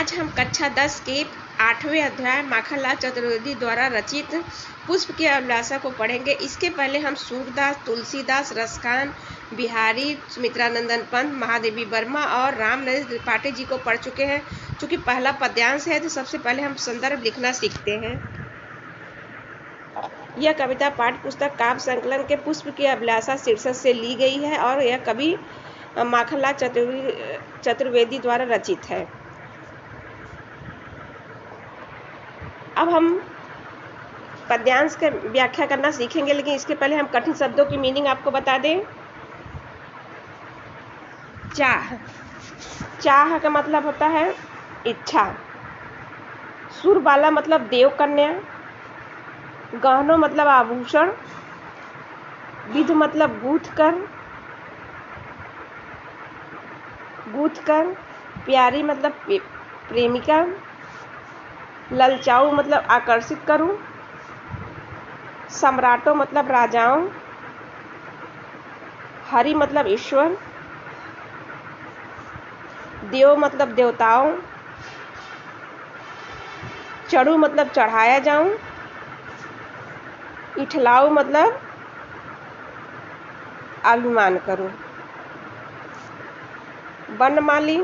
आज हम कक्षा 10 के 8वें अध्याय माखनलाल चतुर्वेदी द्वारा रचित पुष्प की अभिलाषा को पढ़ेंगे। इसके पहले हम सूरदास, तुलसीदास, रसखान, बिहारी, सुमित्रानंदन पंत, महादेवी वर्मा और राम नरेश त्रिपाठी जी को पढ़ चुके हैं। चूँकि पहला पद्यांश है तो सबसे पहले हम संदर्भ लिखना सीखते हैं। यह कविता पाठ्य पुस्तक काव्य संकलन के पुष्प की अभिलाषा शीर्षक से ली गई है और यह कवि माखनलाल चतुर्वेदी द्वारा रचित है। अब हम पद्यांश की व्याख्या करना सीखेंगे, लेकिन इसके पहले हम कठिन शब्दों की मीनिंग आपको बता दें। चाह, चाह का मतलब होता है इच्छा। सुरबाला मतलब देव कन्या। गहनों मतलब आभूषण। विध मतलब गूथ कर। प्यारी मतलब प्रेमिका। ललचाऊ मतलब आकर्षित करूं। सम्राटों मतलब राजाओं। हरि मतलब ईश्वर। देव मतलब देवताओं। चढ़ू मतलब चढ़ाया जाऊं। इठलाऊ मतलब अभिमान करूं। बनमाली,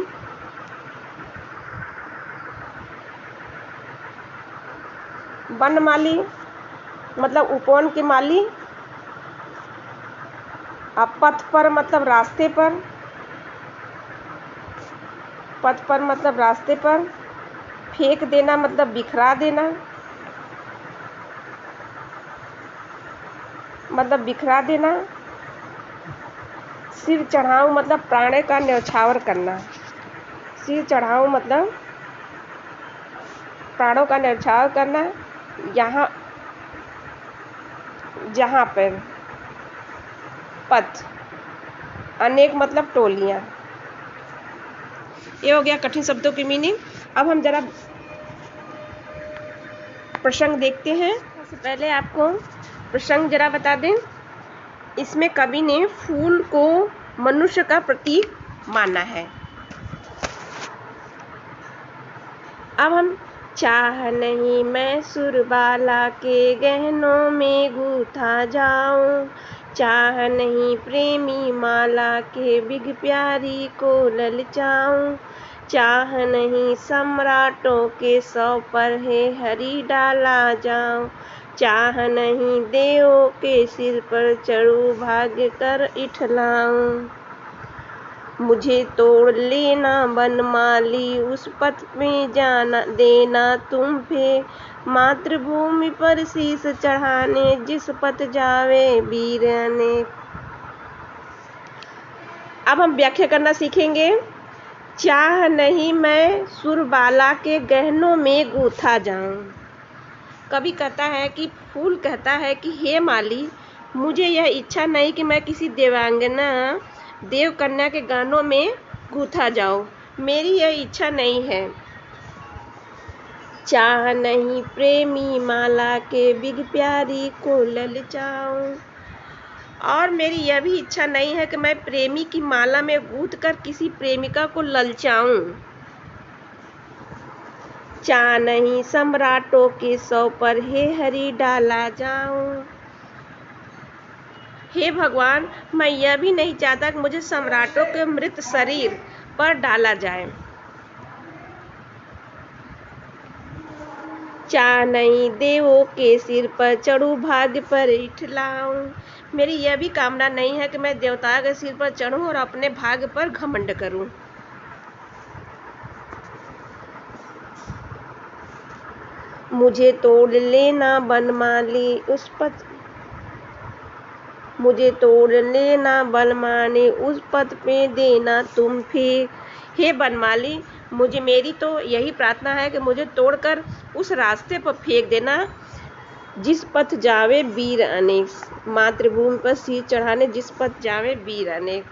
बनमाली मतलब उपवन के माली। पथ पर मतलब रास्ते पर। पथ पर मतलब रास्ते पर। फेंक देना मतलब बिखरा देना, मतलब बिखरा देना। सिर चढ़ाऊं मतलब प्राण का न्यौछावर करना। सिर चढ़ाऊं मतलब प्राणों का न्यौछावर करना। यहाँ जहाँ पर। पथ, अनेक मतलब टोलियाँ। ये हो गया कठिन शब्दों की मीनिंग। अब हम जरा प्रसंग देखते हैं। सबसे पहले आपको प्रसंग जरा बता दें। इसमें कवि ने फूल को मनुष्य का प्रतीक माना है। अब हम चाह नहीं मैं सुरबाला के गहनों में गूथा जाऊं। चाह नहीं प्रेमी माला के बिग प्यारी को ललचाऊं। चाह नहीं सम्राटों के सौ पर है हरी डाला जाऊं। चाह नहीं देवों के सिर पर चढ़ूं भाग्य कर इठलाऊं। मुझे तोड़ लेना बनमाली उस पथ में जाना देना तुम पे। मातृभूमि पर शीश चढ़ाने जिस पथ जावे वीर अनेक। अब हम व्याख्या करना सीखेंगे। चाह नहीं मैं सुरबाला के गहनों में गूथा जाऊं। कवि कहता है कि फूल कहता है कि हे माली, मुझे यह इच्छा नहीं कि मैं किसी देवांगना देव कन्या के गहनों में गूथा जाऊं। मेरी यह इच्छा नहीं है। चाह नहीं प्रेमी माला के बिग प्यारी को ललचाऊं। और मेरी यह भी इच्छा नहीं है कि मैं प्रेमी की माला में गूंथ कर किसी प्रेमिका को ललचाऊं। चाह नहीं सम्राटों के सौ पर हे हरि डाला जाऊं। हे भगवान, मैं यह भी नहीं चाहता कि मुझे सम्राटों के मृत शरीर पर डाला जाए। चाह नहीं देवों के सिर पर चढ़ूं भाग्य पर इठलाऊं। मेरी यह भी कामना नहीं है कि मैं देवताओं के सिर पर चढ़ूं और अपने भाग्य पर घमंड करूं। मुझे तोड़ लेना बनमाली उस पथ मुझे तोड़ लेना बनमाली उस पथ पे देना तुम फिर। हे बनमाली, मुझे मेरी तो यही प्रार्थना है कि मुझे तोड़कर उस रास्ते पर फेंक देना जिस पथ जावे वीर अनेक। मातृभूमि पर सिर चढ़ाने जिस पथ जावे वीर अनेक।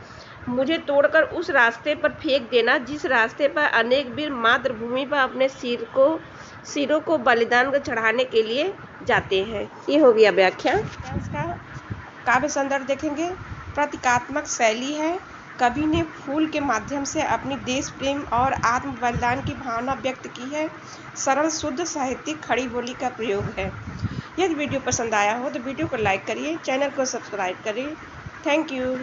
मुझे तोड़कर उस रास्ते पर फेंक देना जिस रास्ते पर अनेक वीर मातृभूमि पर अपने सिरों को बलिदान चढ़ाने के लिए जाते हैं। ये हो गया व्याख्या। इसका काव्य संदर्भ देखेंगे। प्रतीकात्मक शैली है। कवि ने फूल के माध्यम से अपनी देश प्रेम और आत्म बलिदान की भावना व्यक्त की है। सरल शुद्ध साहित्यिक खड़ी बोली का प्रयोग है। यदि वीडियो पसंद आया हो तो वीडियो को लाइक करिए, चैनल को सब्सक्राइब करिए। Thank you.